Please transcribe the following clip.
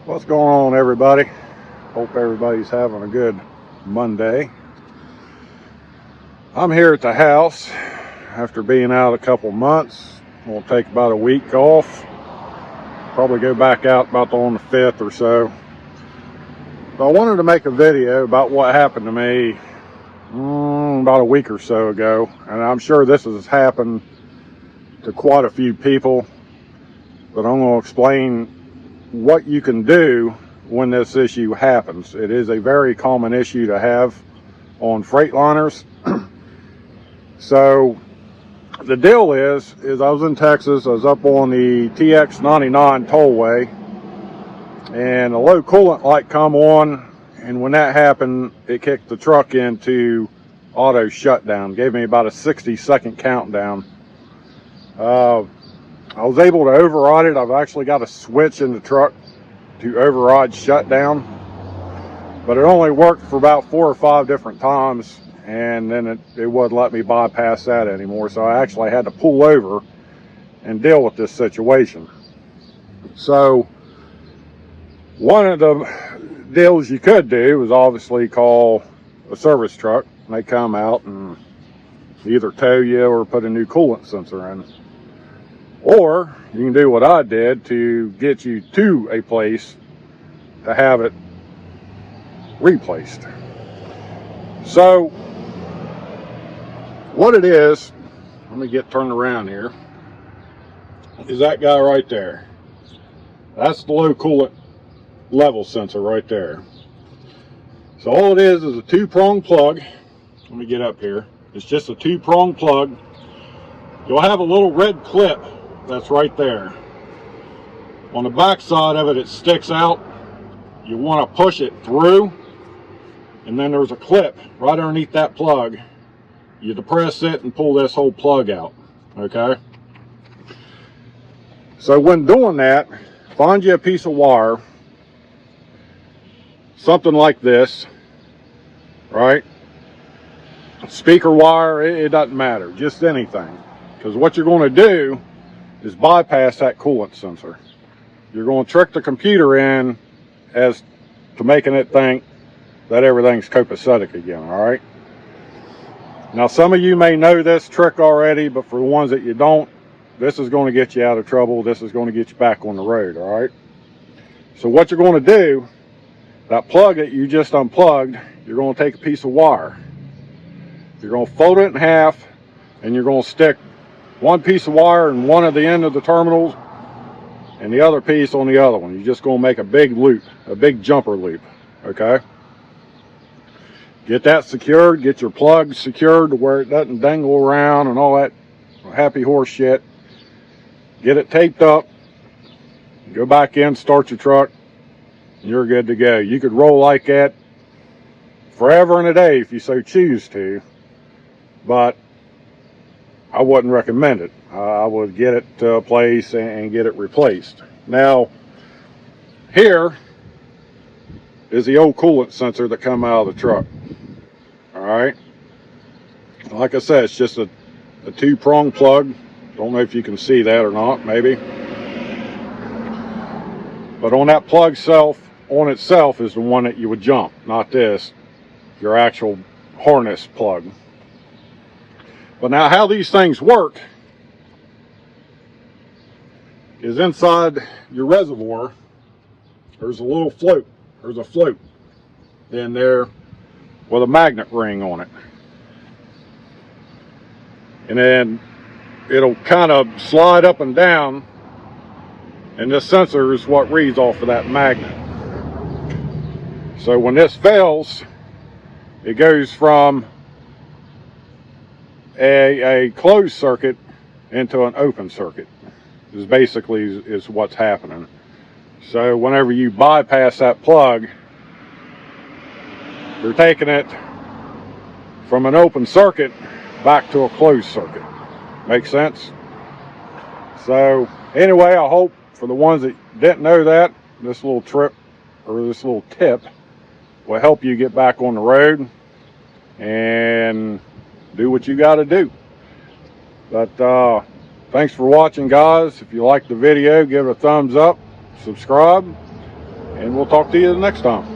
What's going on, everybody? Hope everybody's having a good Monday. I'm here at the house after being out a couple months. I'm gonna take about a week off. Probably go back out about on the 5th or so. But I wanted to make a video about what happened to me about a week or so ago. And I'm sure this has happened to quite a few people. But I'm going to explain what you can do when this issue happens. It is a very common issue to have on Freightliners. So the deal is I was in Texas. I was up on the TX99 tollway, and a low coolant light come on, and when that happened, it kicked the truck into auto shutdown. Gave me about a 60-second countdown. I was able to override it. I've actually got a switch in the truck to override shutdown, but it only worked for about 4 or 5 different times, and then it wouldn't let me bypass that anymore. So I actually had to pull over and deal with this situation. So one of the deals you could do is obviously call a service truck, and they come out and either tow you or put a new coolant sensor in. Or you can do what I did to get you to a place to have it replaced. So what it is, let me get turned around here, is that guy right there. That's the low coolant level sensor right there. So all it is a 2-prong plug. Let me get up here. It's just a 2-prong plug. You'll have a little red clip that's right there. On the back side of it, it sticks out. You want to push it through, and then there's a clip right underneath that plug. You depress it and pull this whole plug out. Okay? So when doing that, find you a piece of wire, something like this, right? Speaker wire, it doesn't matter, just anything. Because what you're going to do is bypass that coolant sensor. You're going to trick the computer in as to making it think that everything's copacetic again, all right? Now, some of you may know this trick already, but for the ones that you don't, this is going to get you out of trouble. This is going to get you back on the road, all right? So what you're going to do, that plug that you just unplugged, you're going to take a piece of wire. You're going to fold it in half, and you're going to stick one piece of wire in one of the end of the terminals and the other piece on the other one. You're just going to make a big loop, a big jumper loop, okay? Get that secured, get your plug secured to where it doesn't dangle around and all that happy horse shit. Get it taped up, go back in, start your truck, and you're good to go. You could roll like that forever and a day if you so choose to, but I wouldn't recommend it. I would get it to a place and get it replaced. Now, here is the old coolant sensor that come out of the truck. All right. Like I said, it's just a 2-prong plug. Don't know if you can see that or not, maybe. But on that plug on itself is the one that you would jump, not this, your actual harness plug. But now how these things work is inside your reservoir, there's a little float. There's a float in there with a magnet ring on it. And then it'll kind of slide up and down, and this sensor is what reads off of that magnet. So when this fails, it goes from a closed circuit into an open circuit is basically is what's happening. So whenever you bypass that plug, you're taking it from an open circuit back to a closed circuit. Make sense? So anyway, I hope for the ones that didn't know that, this little trip or this little tip will help you get back on the road and do what you got to do. But thanks for watching, guys. If you liked the video, give it a thumbs up, subscribe, and we'll talk to you the next time.